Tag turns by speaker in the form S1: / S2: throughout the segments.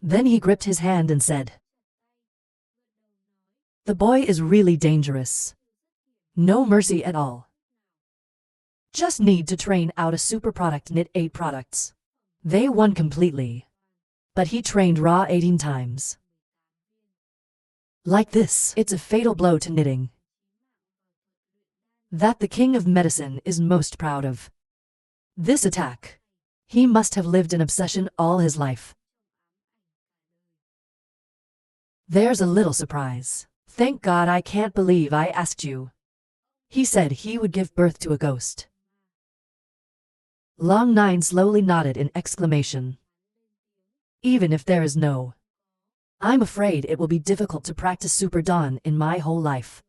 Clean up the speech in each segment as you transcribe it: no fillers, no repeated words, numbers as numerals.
S1: Then he gripped his hand and said, "The boy is really dangerous. No mercy at all. Just need to train out a super product, knit 8 products. They won completely. But he trained raw 18 times. Like this, it's a fatal blow to knitting. That the king of medicine is most proud of. This attack. He must have lived in obsession all his life." There's a little surprise. "Thank God, I can't believe I asked you." He said he would give birth to a ghost. Long Nine slowly nodded in exclamation. "Even if there is no, I'm afraid it will be difficult to practice Super Dawn in my whole life.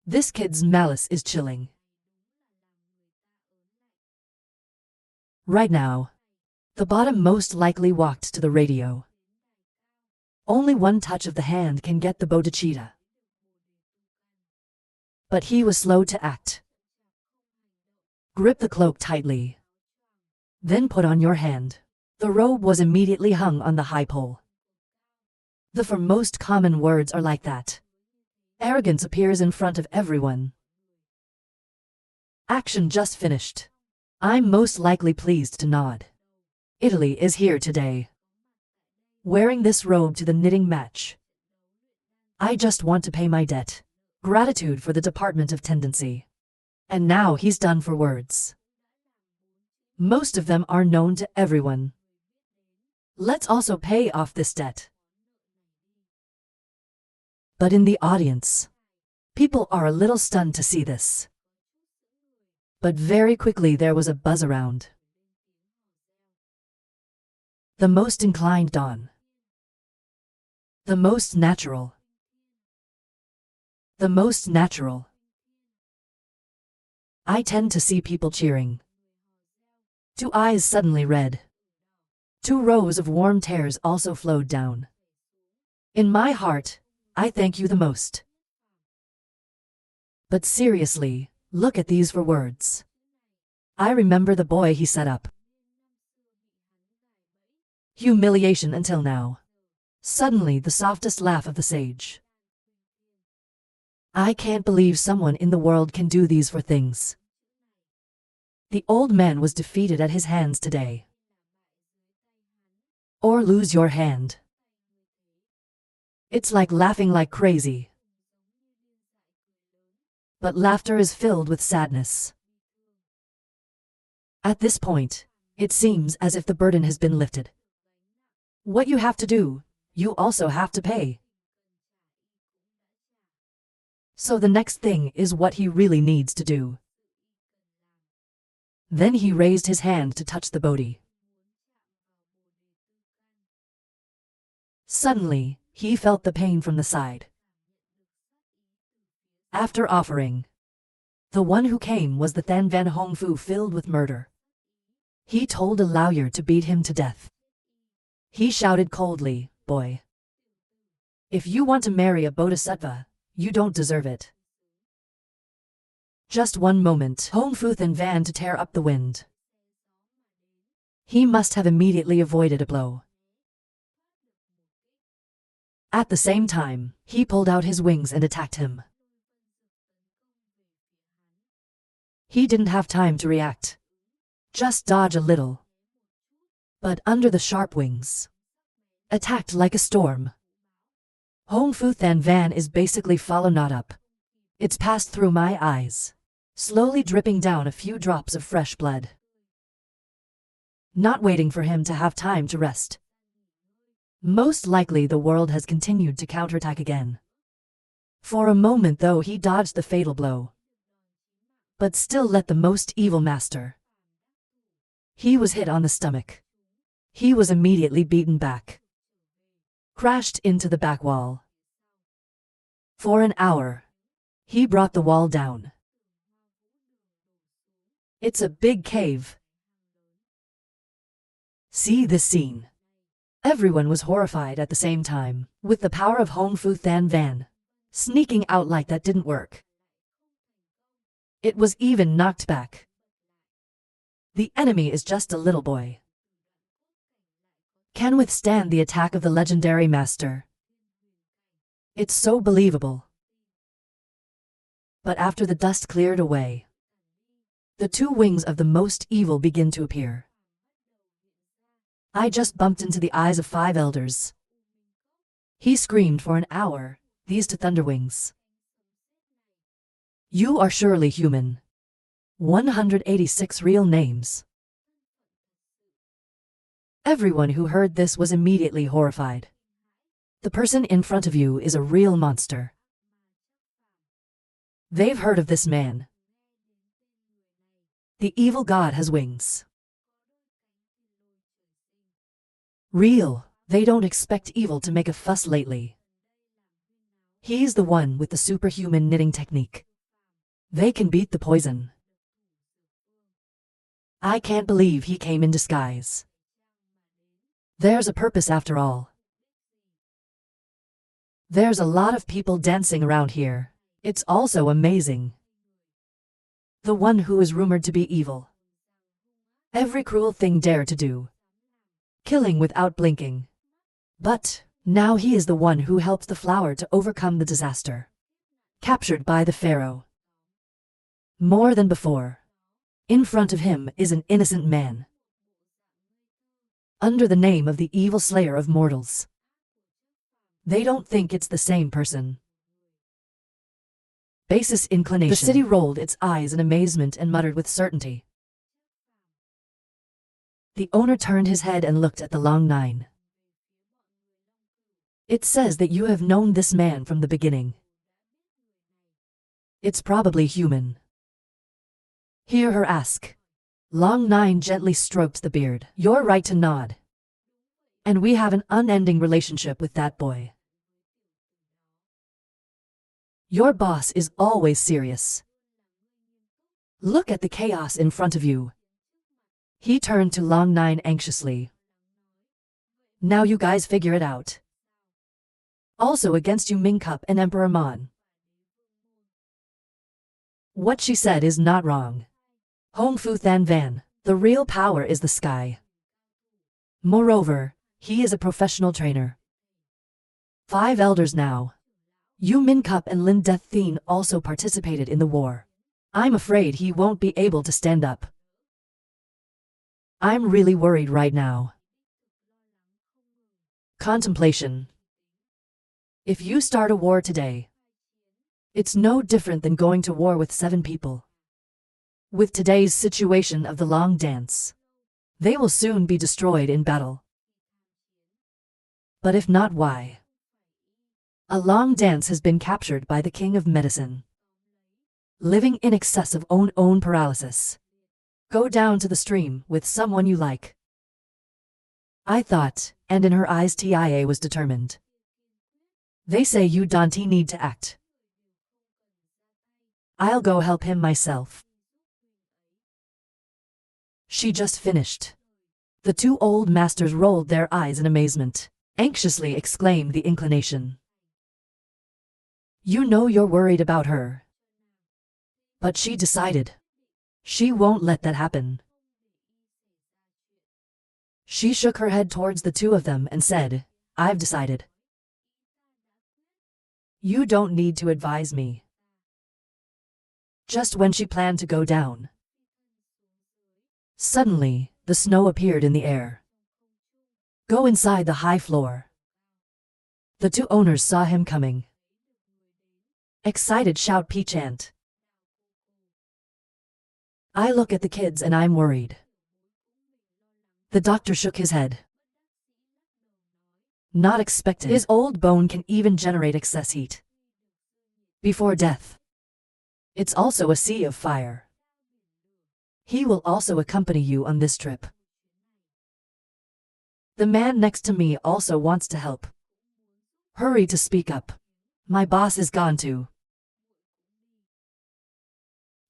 S1: This kid's malice is chilling." Right now, the bottom most likely walked to the radio. Only one touch of the hand can get the bodhicitta. But he was slow to act. "Grip the cloak tightly. Then put on your hand." The robe was immediately hung on the high pole. The for most common words are like that. Arrogance appears in front of everyone. Action just finished. I'm most likely pleased to nod. Italy is here today. Wearing this robe to the knitting match. I just want to pay my debt. Gratitude for the Department of Tendency. And now he's done for words. Most of them are known to everyone. Let's also pay off this debt. But in the audience, people are a little stunned to see this. But very quickly there was a buzz around. The most inclined Dawn. The most natural. The most natural. I tend to see people cheering. 2 eyes suddenly red. 2 rows of warm tears also flowed down. In my heart, I thank you the most. But seriously, look at these for words. I remember the boy he set up. Humiliation until now. Suddenly the softest laugh of the sage. I can't believe someone in the world can do these for things. The old man was defeated at his hands today. Or lose your hand. It's like laughing like crazy. But laughter is filled with sadness. At this point, it seems as if the burden has been lifted. What you have to do, you also have to pay. So the next thing is what he really needs to do. Then he raised his hand to touch the bodhi. Suddenly, he felt the pain from the side. After offering, the one who came was the Than Van Hong Fu filled with murder. He told a lawyer to beat him to death. He shouted coldly, "Boy, if you want to marry a bodhisattva, you don't deserve it." Just one moment, Hong Fu Than Van to tear up the wind. He must have immediately avoided a blow. At the same time, he pulled out his wings and attacked him. He didn't have time to react. Just dodge a little. But under the sharp wings, attacked like a storm. Hong Fu Than Van is basically follow not up. It's passed through my eyes, slowly dripping down a few drops of fresh blood. Not waiting for him to have time to rest. Most likely the world has continued to counterattack again. For a moment though he dodged the fatal blow. But still let the most evil master. He was hit on the stomach. He was immediately beaten back. Crashed into the back wall. For an hour, he brought the wall down. It's a big cave. See this scene. Everyone was horrified at the same time, with the power of Hong Fu Than Van. Sneaking out like that didn't work. It was even knocked back. The enemy is just a little boy. can withstand the attack of the legendary master. It's so believable. But after the dust cleared away, the two wings of the most evil begin to appear. I just bumped into the eyes of 5 elders. He screamed for an hour, these to Thunderwings. You are surely human. 186 real names. Everyone who heard this was immediately horrified. The person in front of you is a real monster. They've heard of this man. The evil god has wings. Real, they don't expect evil to make a fuss lately. He's the one with the superhuman knitting technique. They can beat the poison. I can't believe he came in disguise. There's a purpose after all. There's a lot of people dancing around here. It's also amazing. The one who is rumored to be evil. Every cruel thing dare to do. Killing without blinking. But now he is the one who helped the flower to overcome the disaster. Captured by the pharaoh. More than before. In front of him is an innocent man. Under the name of the evil slayer of mortals. They don't think it's the same person. Basis inclination. The city rolled its eyes in amazement and muttered with certainty. The owner turned his head and looked at the Long Nine. It says that you have known this man from the beginning. It's probably human. Hear her ask. Long Nine gently stroked the beard. You're right to nod. And we have an unending relationship with that boy. Your boss is always serious. Look at the chaos in front of you. He turned to Long Nine anxiously. Now you guys figure it out. Also against you Ming Cup and Emperor Mon. What she said is not wrong. Hong Fu Than Van, the real power is the sky. Moreover, he is a professional trainer. 5 elders now. Yu Min Cup and Lin Death Thien also participated in the war. I'm afraid he won't be able to stand up. I'm really worried right now. Contemplation. If you start a war today, it's no different than going to war with 7 people. With today's situation of the long dance, they will soon be destroyed in battle. But if not, why? A long dance has been captured by the king of medicine. Living in excess of own paralysis. Go down to the stream with someone you like. I thought, and in her eyes Tia was determined. They say you Dante need to act. I'll go help him myself. She just finished. The 2 old masters rolled their eyes in amazement. Anxiously exclaimed the inclination. You know you're worried about her. But she decided. She won't let that happen. She shook her head towards the 2 of them and said, I've decided. You don't need to advise me. Just when she planned to go down, suddenly, the snow appeared in the air. Go inside the high floor. The 2 owners saw him coming. Excited shout Peachant. I look at the kids and I'm worried. The doctor shook his head. Not expected. His old bone can even generate excess heat. Before death. It's also a sea of fire. He will also accompany you on this trip. The man next to me also wants to help. Hurry to speak up. My boss is gone too.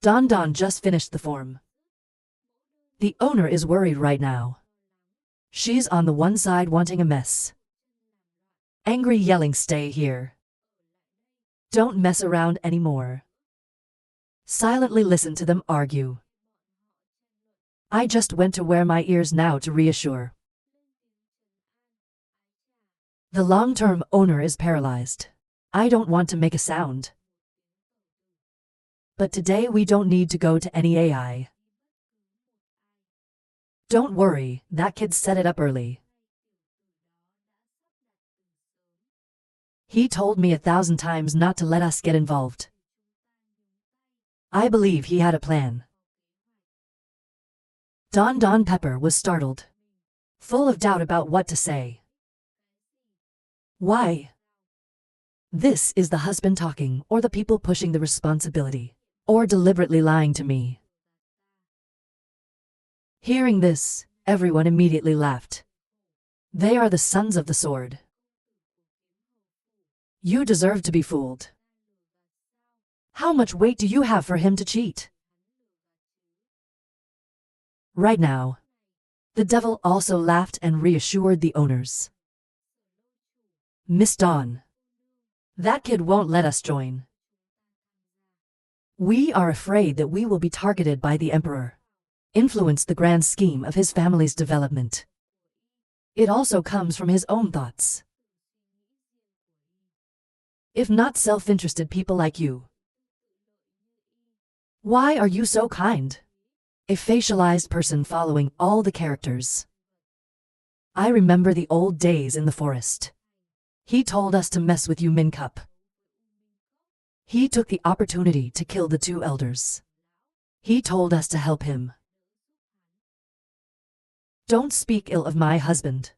S1: Don Don just finished the form. The owner is worried right now. She's on the one side wanting a mess. Angry yelling stay here. Don't mess around anymore. Silently listen to them argue. I just went to wear my ears now to reassure. The long-term owner is paralyzed. I don't want to make a sound. But today we don't need to go to any AI. Don't worry, that kid set it up early. He told me 1,000 times not to let us get involved. I believe he had a plan. Don Pepper was startled, full of doubt about what to say. Why? This is the husband talking, or the people pushing the responsibility, or deliberately lying to me. Hearing this, everyone immediately laughed. They are the sons of the sword. You deserve to be fooled. How much weight do you have for him to cheat? Right now. The devil also laughed and reassured the owners. Miss Dawn. That kid won't let us join. We are afraid that we will be targeted by the Emperor. Influence the grand scheme of his family's development. It also comes from his own thoughts. If not self-interested people like you. Why are you so kind? A facialized person following all the characters. I remember the old days in the forest. He told us to mess with you, Mincup. He took the opportunity to kill the 2 elders. He told us to help him. Don't speak ill of my husband.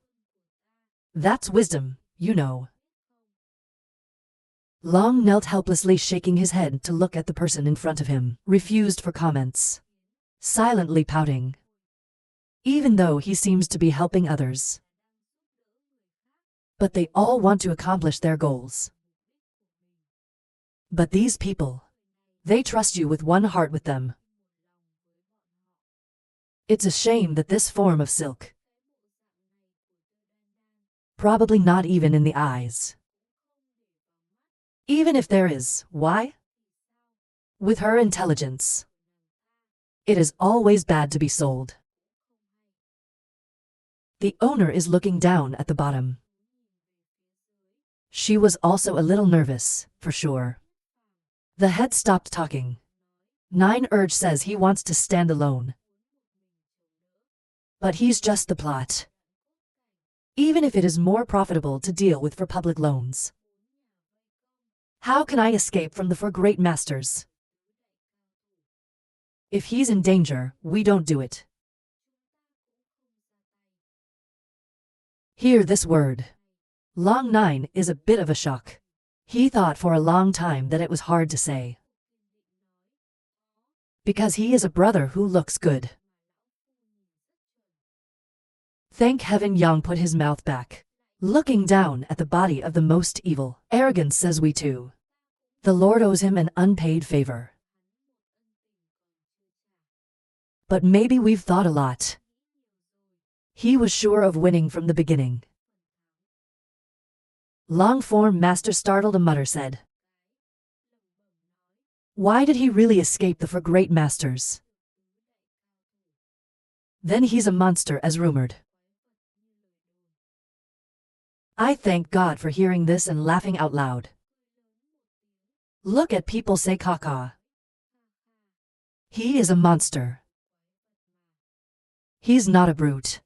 S1: That's wisdom, you know. Long knelt helplessly, shaking his head to look at the person in front of him, refused for comments. Silently pouting. Even though he seems to be helping others. But they all want to accomplish their goals. But these people, they trust you with one heart with them. It's a shame that this form of silk. Probably not even in the eyes. Even if there is, why? With her intelligence. It is always bad to be sold. The owner is looking down at the bottom. She was also a little nervous, for sure. The head stopped talking. 9 Urge says he wants to stand alone. But he's just the plot. Even if it is more profitable to deal with for public loans. How can I escape from the four great masters? If he's in danger, we don't do it. Hear this word. Long 9 is a bit of a shock. He thought for a long time that it was hard to say. Because he is a brother who looks good. Thank heaven Yang put his mouth back, looking down at the body of the most evil. Arrogance says we too. The Lord owes him an unpaid favor. But maybe we've thought a lot. He was sure of winning from the beginning. Long-form master startled a mutter said. Why did he really escape the four great masters? Then he's a monster as rumored. I thank God for hearing this and laughing out loud. Look at people say caca. He is a monster. He's not a brute.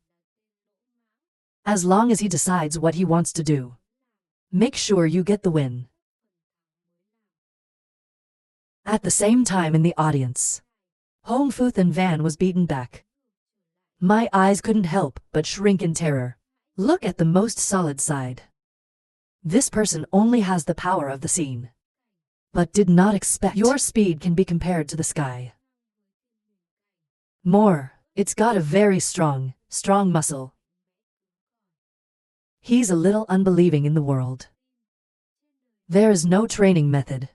S1: As long as he decides what he wants to do. Make sure you get the win. At the same time in the audience, Hongfuth and Van was beaten back. My eyes couldn't help but shrink in terror. Look at the most solid side. This person only has the power of the scene. But did not expect your speed can be compared to the sky. More, it's got a very strong muscle. He's a little unbelieving in the world. There is no training method.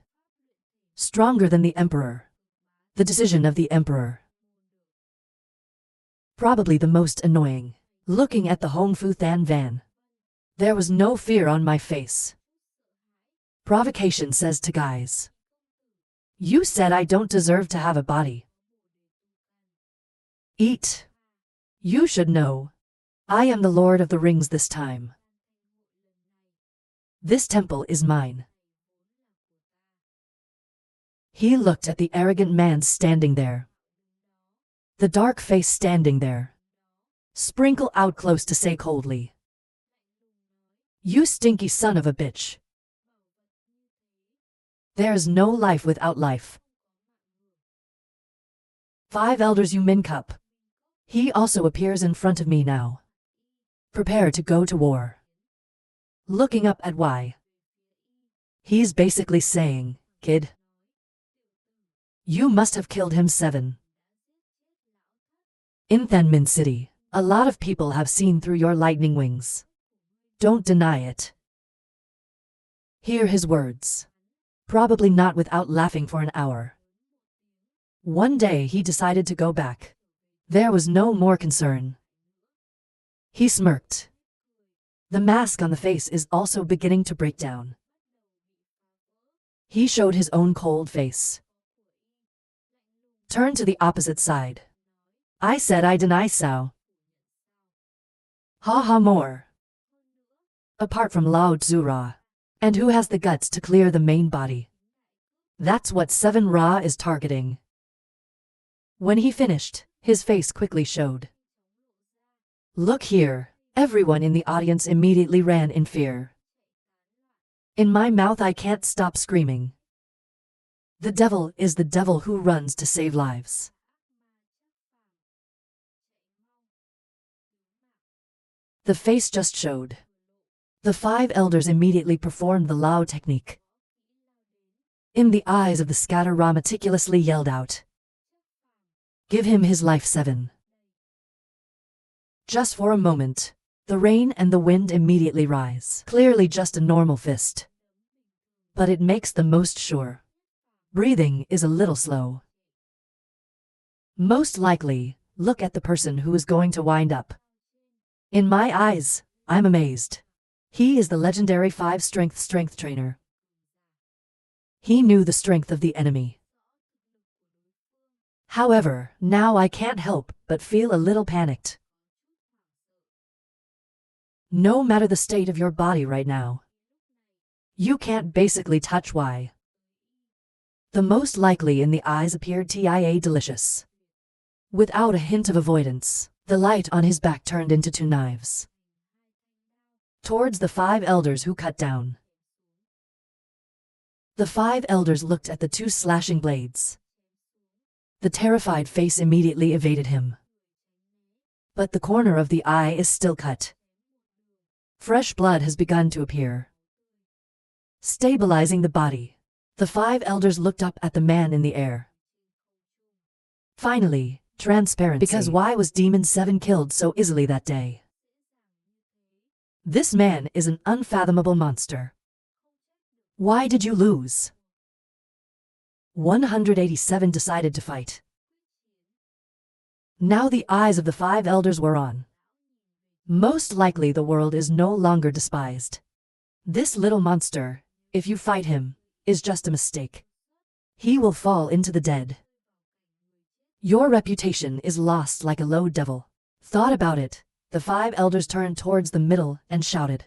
S1: Stronger than the Emperor. The decision of the Emperor. Probably the most annoying. Looking at the Hongfuth and Van. There was no fear on my face. Provocation says to guys. You said I don't deserve to have a body. Eat. You should know. I am the Lord of the Rings this time. This temple is mine. He looked at the arrogant man standing there. The dark face standing there. Sprinkle out close to say coldly. You stinky son of a bitch. There's no life without life. 5 elders you min cup. He also appears in front of me now. Prepare to go to war. Looking up at Y. He's basically saying, kid, you must have killed him 7. In Thanmin City, a lot of people have seen through your lightning wings. Don't deny it. Hear his words. Probably not without laughing for an hour. One day he decided to go back. There was no more concern. He smirked. The mask on the face is also beginning to break down. He showed his own cold face. Turn to the opposite side. I said I deny Sao. Ha ha more. Apart from Lao Tzu. And who has the guts to clear the main body? That's what 7 Ra is targeting. When he finished, his face quickly showed. Look here. Everyone in the audience immediately ran in fear. In my mouth I can't stop screaming. The devil is the devil who runs to save lives. The face just showed. The 5 elders immediately performed the Lao technique. In the eyes of the scatter Ra meticulously yelled out. Give him his life 7. Just for a moment, the rain and the wind immediately rise. Clearly just a normal fist. But it makes the most sure. Breathing is a little slow. Most likely, look at the person who is going to wind up. In my eyes, I'm amazed. He is the legendary 5 strength trainer. He knew the strength of the enemy. However, now I can't help but feel a little panicked. No matter the state of your body right now, you can't basically touch Y. The most likely in the eyes appeared TIA delicious. Without a hint of avoidance, the light on his back turned into 2 knives. Towards the 5 elders who cut down. The 5 elders looked at the 2 slashing blades. The terrified face immediately evaded him. But the corner of the eye is still cut. Fresh blood has begun to appear. Stabilizing the body, the 5 elders looked up at the man in the air. Finally, transparency. Because why was Demon 7 killed so easily that day? This man is an unfathomable monster. Why did you lose? 187 decided to fight. Now the eyes of the 5 elders were on. Most likely the world is no longer despised. This little monster, if you fight him, is just a mistake. He will fall into the dead. Your reputation is lost like a low devil. Thought about it, the 5 elders turned towards the middle and shouted.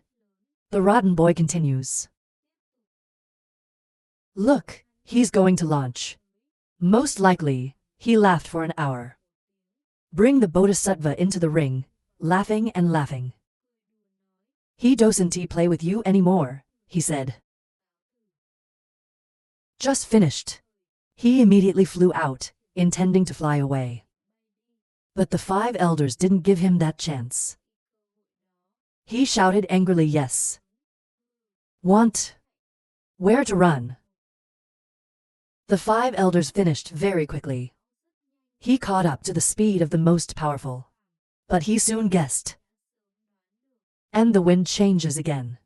S1: The rotten boy continues. Look, he's going to launch. Most likely, he laughed for an hour. Bring the Bodhisattva into the ring, laughing and laughing. He doesn't play with you anymore, he said. Just finished. He immediately flew out, intending to fly away. But the 5 elders didn't give him that chance. He shouted angrily, yes. Want? Where to run? The 5 elders finished very quickly. He caught up to the speed of the most powerful. But he soon guessed. And the wind changes again.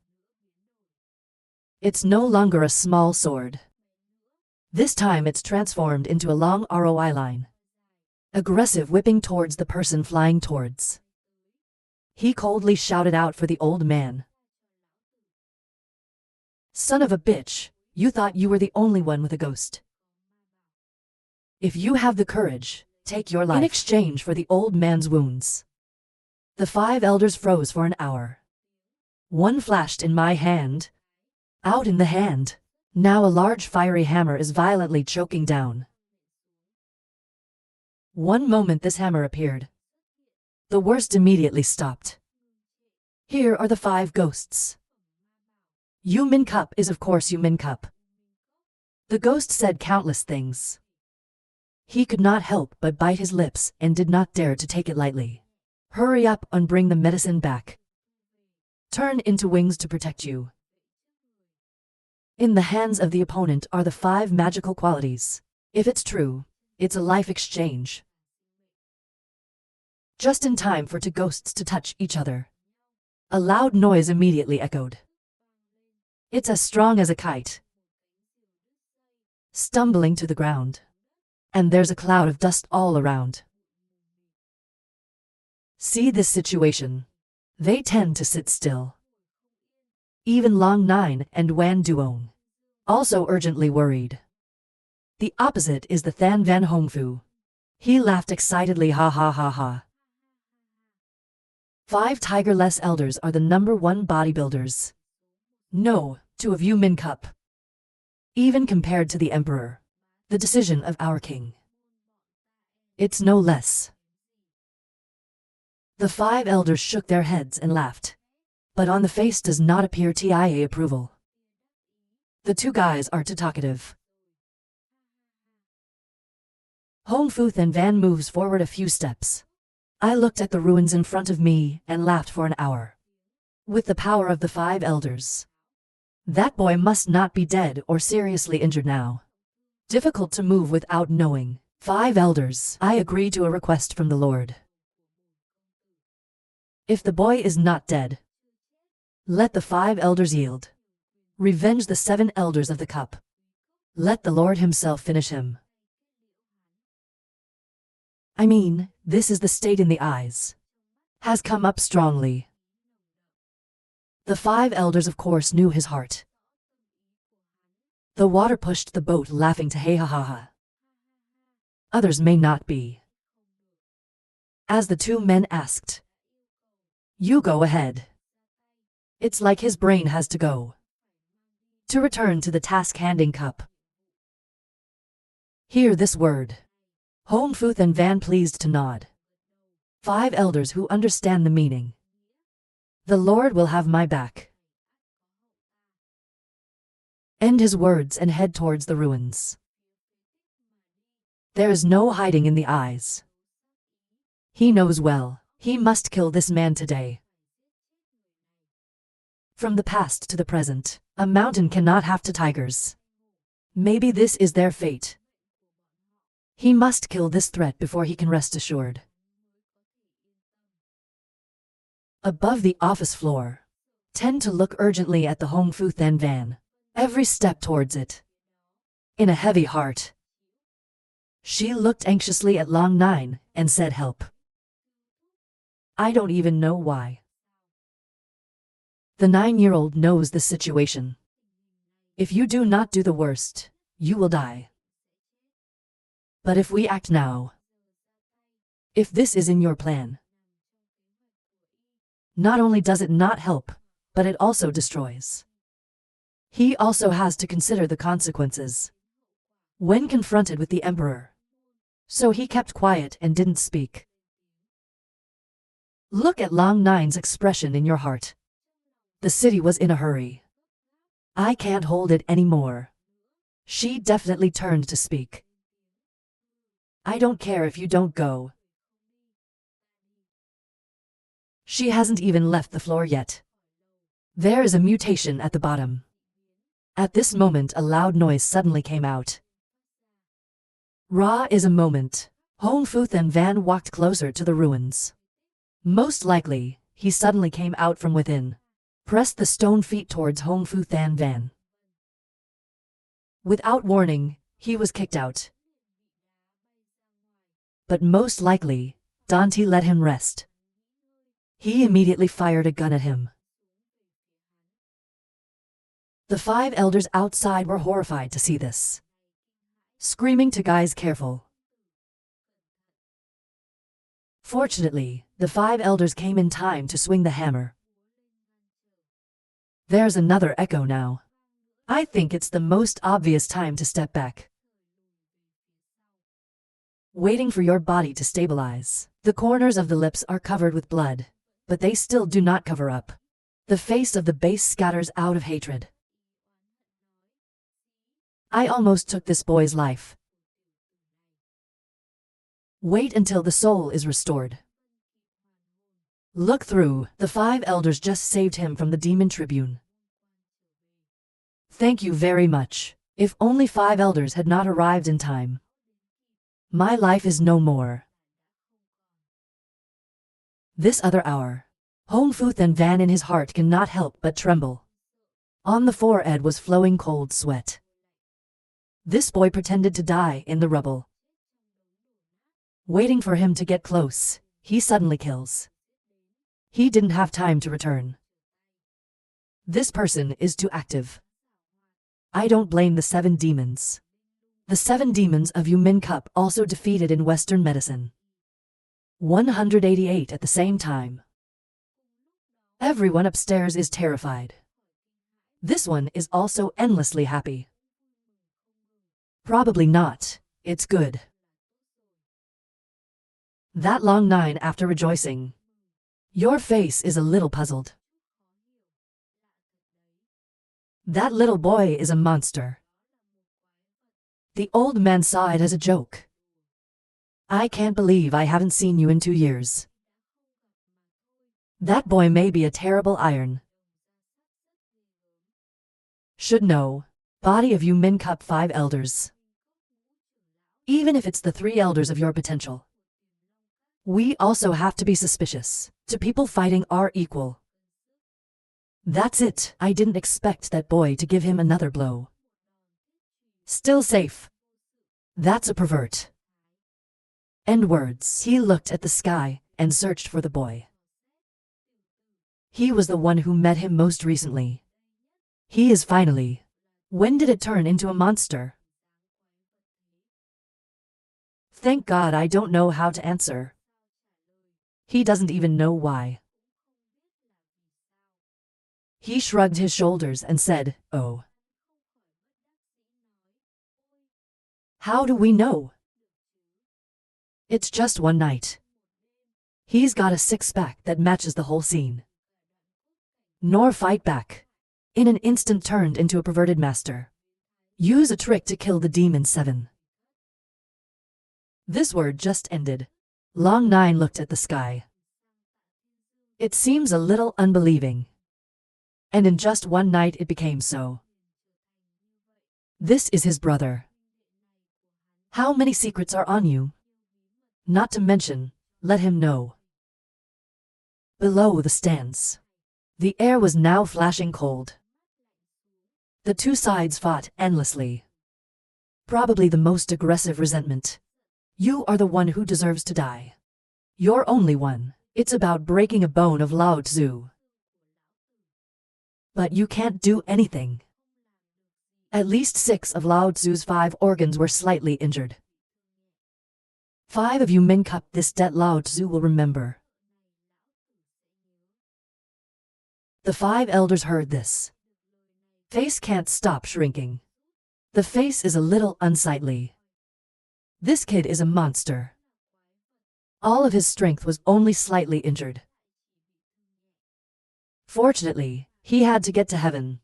S1: It's no longer a small sword. This time it's transformed into a long ROI line. Aggressive, whipping towards the person flying towards. He coldly shouted out for the old man. Son of a bitch, you thought you were the only one with a ghost. If you have the courage, take your life in exchange for the old man's wounds. The 5 elders froze for an hour. One flashed in my hand, Out in the hand. Now a large fiery hammer is violently choking down. One moment this hammer appeared. The worst immediately stopped. Here are the 5 ghosts. Yu Min Cup is of course Yu Min Cup. The ghost said countless things. He could not help but bite his lips and did not dare to take it lightly. Hurry up and bring the medicine back. Turn into wings to protect you. In the hands of the opponent are the 5 magical qualities. If it's true, it's a life exchange. Just in time for 2 ghosts to touch each other. A loud noise immediately echoed. It's as strong as a kite. Stumbling to the ground. And there's a cloud of dust all around. See this situation. They tend to sit still. Even Long Nine and Wan Duong. Also urgently worried. The opposite is the Than Van Hongfu. He laughed excitedly ha ha ha ha. 5 tigerless elders are the #1 bodybuilders. No, 2 of Yu Min Cup. Even compared to the emperor. The decision of our king. It's no less. The 5 elders shook their heads and laughed. But on the face does not appear TIA approval. The 2 guys are too talkative. Hong Fu Than Van moves forward a few steps. I looked at the ruins in front of me and laughed for an hour. With the power of the 5 elders. That boy must not be dead or seriously injured now. Difficult to move without knowing. 5 elders, I agree to a request from the Lord. If the boy is not dead, let the 5 elders yield. Revenge the 7 elders of the cup. Let the Lord himself finish him. I mean, this is the state in the eyes. Has come up strongly. The 5 elders of course knew his heart. The water pushed the boat laughing to hey ha ha ha. Others may not be. As the 2 men asked. You go ahead. It's like his brain has to go. To return to the task-handing cup. Hear this word. Hong Fu Than Van pleased to nod. 5 elders who understand the meaning. The Lord will have my back. End his words and head towards the ruins. There is no hiding in the eyes. He knows well, he must kill this man today. From the past to the present, a mountain cannot have 2 tigers. Maybe this is their fate. He must kill this threat before he can rest assured. Above the office floor. Tend to look urgently at the Hong Fu Than Van. Every step towards it. In a heavy heart. She looked anxiously at Long Nine and said help. I don't even know why. The 9-year-old knows the situation. If you do not do the worst, you will die. But if we act now, if this is in your plan, not only does it not help, but it also destroys. He also has to consider the consequences when confronted with the emperor. So he kept quiet and didn't speak. Look at Long Nine's expression in your heart. The city was in a hurry. I can't hold it anymore. She definitely turned to speak. I don't care if you don't go. She hasn't even left the floor yet. There is a mutation at the bottom. At this moment a loud noise suddenly came out. Ra is a moment. Hong Fu Than Van walked closer to the ruins. Most likely, he suddenly came out from within. Pressed the stone feet towards Hong Fu Than Van. Without warning, he was kicked out. But most likely, Dante let him rest. He immediately fired a gun at him. The 5 elders outside were horrified to see this. Screaming to guys careful. Fortunately, the 5 elders came in time to swing the hammer. There's another echo now. I think it's the most obvious time to step back. Waiting for your body to stabilize. The corners of the lips are covered with blood, but they still do not cover up. The face of the base scatters out of hatred. I almost took this boy's life. Wait until the soul is restored. Look through, the 5 elders just saved him from the demon tribune. Thank you very much. If only 5 elders had not arrived in time. My life is no more. This other hour. Hong Fu and Van in his heart cannot help but tremble. On the forehead was flowing cold sweat. This boy pretended to die in the rubble. Waiting for him to get close, he suddenly kills. He didn't have time to return. This person is too active. I don't blame the 7 demons. The 7 demons of Yu Min Cup also defeated in Western medicine. 188 at the same time. Everyone upstairs is terrified. This one is also endlessly happy. Probably not, it's good. That long 9 after rejoicing. Your face is a little puzzled. That little boy is a monster. The old man saw it as a joke. I can't believe I haven't seen you in 2 years. That boy may be a terrible iron. Should know. Body of Yu Min Cup 5 elders. Even if it's the 3 elders of your potential. We also have to be suspicious. To people fighting are equal. That's it. I didn't expect that boy to give him another blow. Still safe. That's a pervert. End words. He looked at the sky and searched for the boy. He was the one who met him most recently. He is finally. When did it turn into a monster? Thank God I don't know how to answer. He doesn't even know why. He shrugged his shoulders and said, "Oh. How do we know? It's just one night." He's got a 6-pack that matches the whole scene. Nor fight back. In an instant turned into a perverted master. Use a trick to kill the demon 7. This word just ended. Long 9 looked at the sky. It seems a little unbelieving. And in just one night it became so. This is his brother. How many secrets are on you? Not to mention, let him know. Below the stands. The air was now flashing cold. The 2 sides fought endlessly. Probably the most aggressive resentment. You are the one who deserves to die. You're only one. It's about breaking a bone of Lao Tzu. But you can't do anything. At least 6 of Lao Tzu's 5 organs were slightly injured. 5 of Yu Min Cup this debt Lao Tzu will remember. The 5 elders heard this. Face can't stop shrinking. The face is a little unsightly. This kid is a monster. All of his strength was only slightly injured. Fortunately, he had to get to heaven.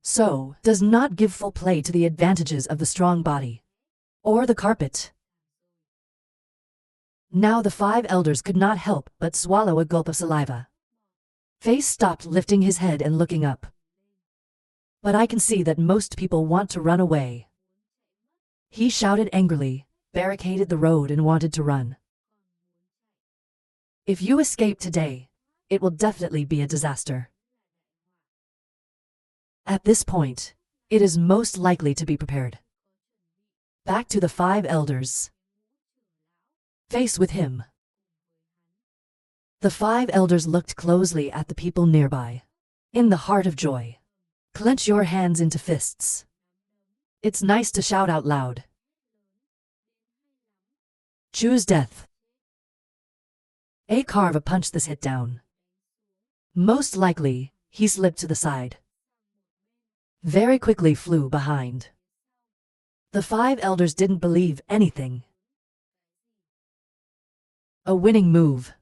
S1: So, does not give full play to the advantages of the strong body. Or the carpet. Now the 5 elders could not help but swallow a gulp of saliva. Face stopped lifting his head and looking up. But I can see that most people want to run away. He shouted angrily, barricaded the road and wanted to run. If you escape today, it will definitely be a disaster. At this point, it is most likely to be prepared. Back to the 5 elders. Face with him. The 5 elders looked closely at the people nearby. In the heart of joy. Clench your hands into fists. It's nice to shout out loud. Choose death. A Carva punched this hit down. Most likely, he slipped to the side. very quickly flew behind. The 5 elders didn't believe anything. A winning move.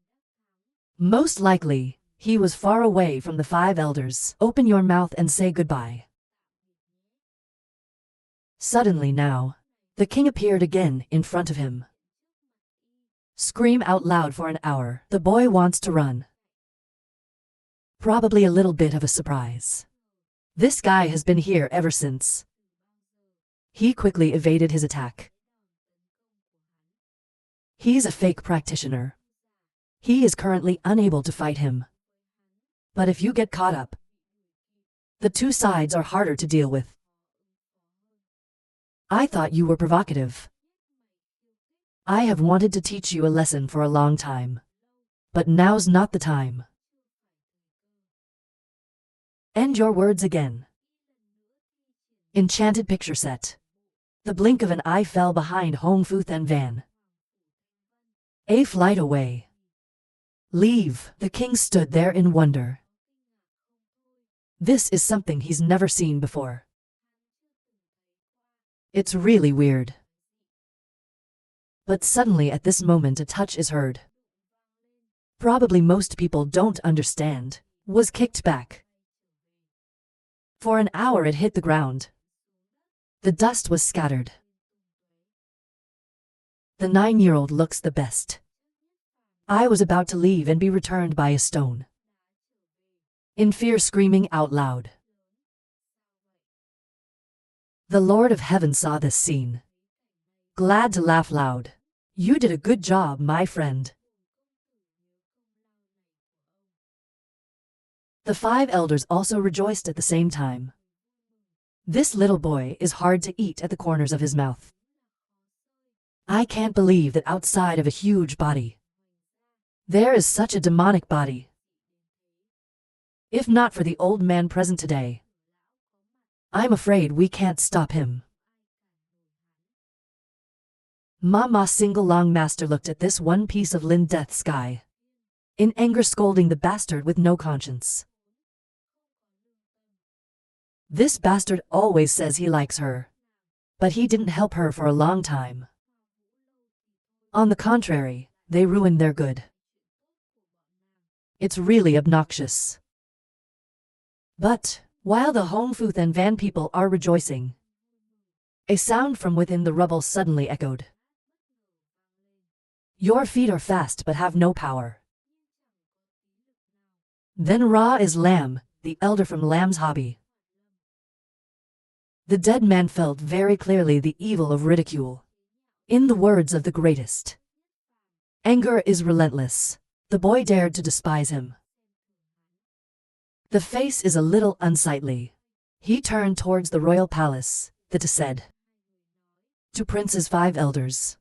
S1: Most likely, he was far away from the 5 elders. Open your mouth and say goodbye. Suddenly now, the king appeared again in front of him. Scream out loud for an hour. The boy wants to run. Probably a little bit of a surprise. This guy has been here ever since. He quickly evaded his attack. He's a fake practitioner. He is currently unable to fight him. But if you get caught up, the two sides are harder to deal with. I thought you were provocative. I have wanted to teach you a lesson for a long time. But now's not the time. End your words again. Enchanted picture set. The blink of an eye fell behind Hong Fu Than Van. A flight away. Leave. The king stood there in wonder. This is something he's never seen before. It's really weird. But suddenly at this moment a touch is heard. Probably most people don't understand. Was kicked back. For an hour it hit the ground. The dust was scattered. The 9-year-old looks the best. I was about to leave and be returned by a stone. In fear, screaming out loud. The Lord of Heaven saw this scene. Glad to laugh loud. You did a good job, my friend. The 5 elders also rejoiced at the same time. This little boy is hard to eat at the corners of his mouth. I can't believe that outside of a huge body, there is such a demonic body. If not for the old man present today, I'm afraid we can't stop him. Mama Single Long Master looked at this one piece of Lin Death Sky, in anger, scolding the bastard with no conscience. This bastard always says he likes her, but he didn't help her for a long time. On the contrary, they ruined their good. It's really obnoxious. But, while the Hong Fu Than Van people are rejoicing, a sound from within the rubble suddenly echoed. Your feet are fast but have no power. Then Ra is Lam, the elder from Lam's hobby. The dead man felt very clearly the evil of ridicule. In the words of the greatest, anger is relentless. The boy dared to despise him. The face is a little unsightly. He turned towards the royal palace, that said to Prince's 5 elders,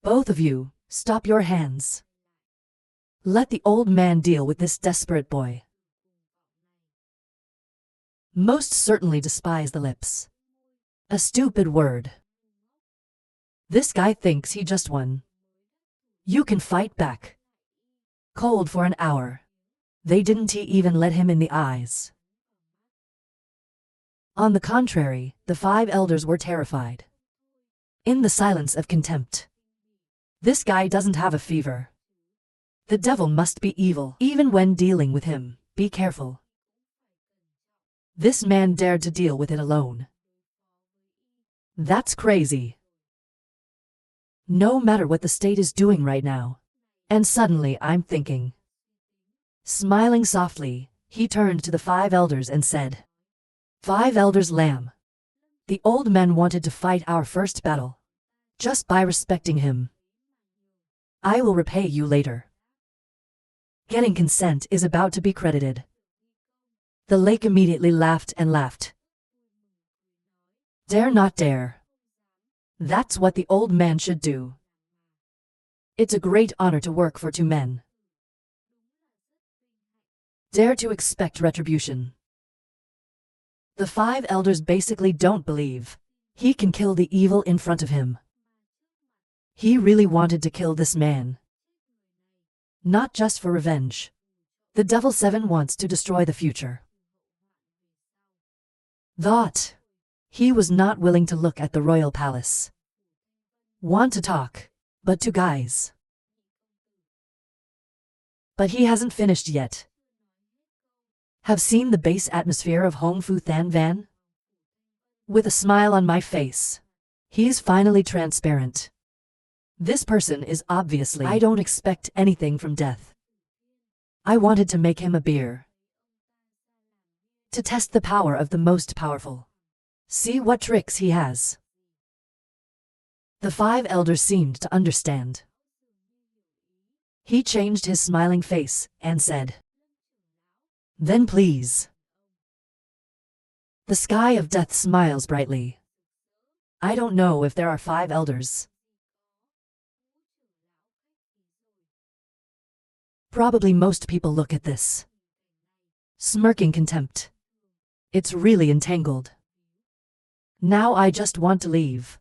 S1: both of you, stop your hands. Let the old man deal with this desperate boy. Most certainly despise the lips. A stupid word. This guy thinks he just won. You can fight back. Cold for an hour. They didn't even let him in the eyes. On the contrary, the 5 elders were terrified. In the silence of contempt. This guy doesn't have a fever. The devil must be evil. Even when dealing with him, be careful. This man dared to deal with it alone. That's crazy. No matter what the state is doing right now. And suddenly I'm thinking. Smiling softly, he turned to the 5 elders and said, 5 elders Lamb. The old man wanted to fight our first battle. Just by respecting him, I will repay you later. Getting consent is about to be credited. The lake immediately laughed and laughed. Dare not dare. That's what the old man should do. It's a great honor to work for 2 men. Dare to expect retribution. The 5 elders basically don't believe he can kill the evil in front of him. He really wanted to kill this man. Not just for revenge. The Devil 7 wants to destroy the future. Thought. He was not willing to look at the royal palace. Want to talk, but two guys. But he hasn't finished yet. Have seen the base atmosphere of Hong Fu Than Van? With a smile on my face. He's finally transparent. This person is obviously. I don't expect anything from death. I wanted to make him a beer. To test the power of the most powerful. See what tricks he has. The 5 elders seemed to understand. He changed his smiling face and said, "Then please." The sky of death smiles brightly. I don't know if there are 5 elders. Probably most people look at this, smirking contempt. It's really entangled. Now I just want to leave.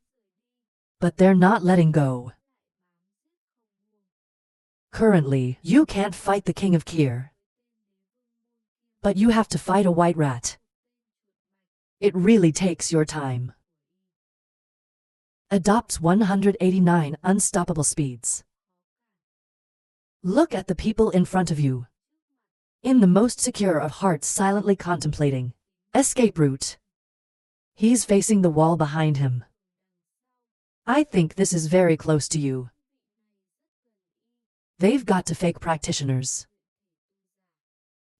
S1: But they're not letting go. Currently, you can't fight the King of Kir. But you have to fight a white rat. It really takes your time. Adopts 189 unstoppable speeds. Look at the people in front of you. In the most secure of hearts, silently contemplating escape route. He's facing the wall behind him. I think this is very close to you. They've got to fake practitioners.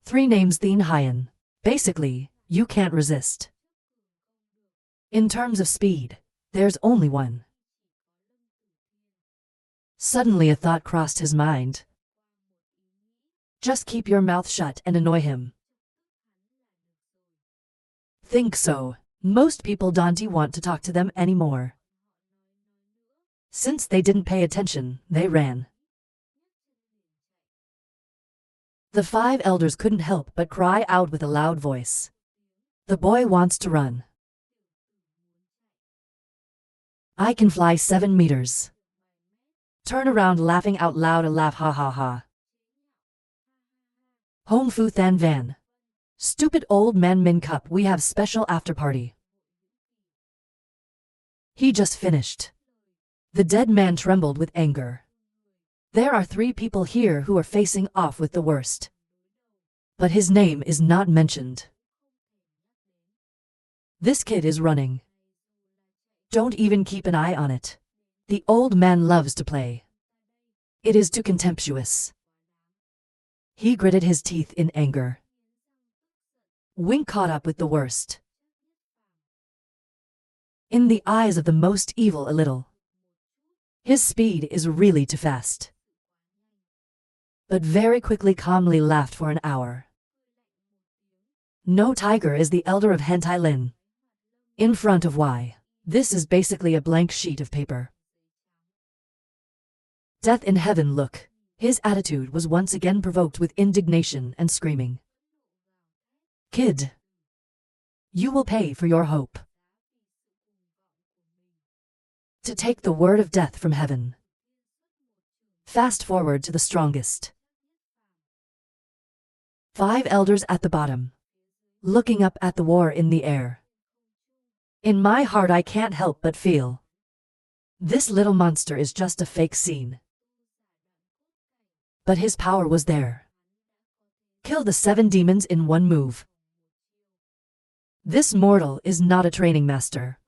S1: 3 names Thien Hyen. Basically, you can't resist. In terms of speed, there's only one. Suddenly a thought crossed his mind. Just keep your mouth shut and annoy him. Think so. Most people don't want to talk to them anymore. Since they didn't pay attention, they ran. The 5 elders couldn't help but cry out with a loud voice. The boy wants to run. I can fly 7 meters. Turn around laughing out loud, a laugh, ha ha ha. Hong Fu Than Van. Stupid old man Min Cup, we have special after party. He just finished. The dead man trembled with anger. There are 3 people here who are facing off with the worst. But his name is not mentioned. This kid is running. Don't even keep an eye on it. The old man loves to play. It is too contemptuous. He gritted his teeth in anger. Wing caught up with the worst. In the eyes of the most evil, a little. His speed is really too fast. But very quickly calmly laughed for an hour. No tiger is the elder of Hentai Lin. In front of Y. This is basically a blank sheet of paper. Death in heaven, look. His attitude was once again provoked with indignation and screaming. Kid. You will pay for your hope. To take the word of death from heaven. Fast forward to the strongest. 5 elders at the bottom. Looking up at the war in the air. In my heart I can't help but feel. This little monster is just a fake scene. But his power was there. Kill the 7 demons in one move. This mortal is not a training master.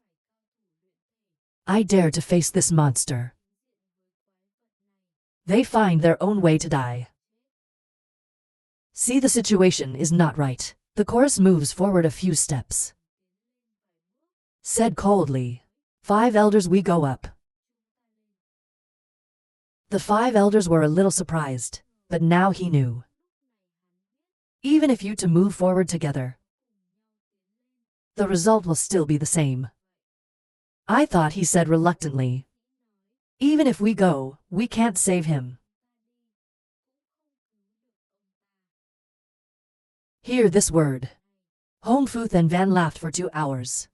S1: I dare to face this monster. They find their own way to die. See, the situation is not right. The chorus moves forward a few steps. Said coldly, 5 elders, we go up. The 5 elders were a little surprised, but now he knew. Even if you two move forward together, the result will still be the same. I thought, he said reluctantly. Even if we go, we can't save him. Hear this word. Hong Fu Than Van laughed for 2 hours.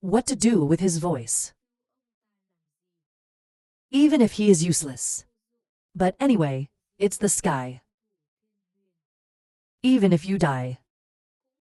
S1: What to do with his voice? Even if he is useless. But anyway, it's the sky. Even if you die,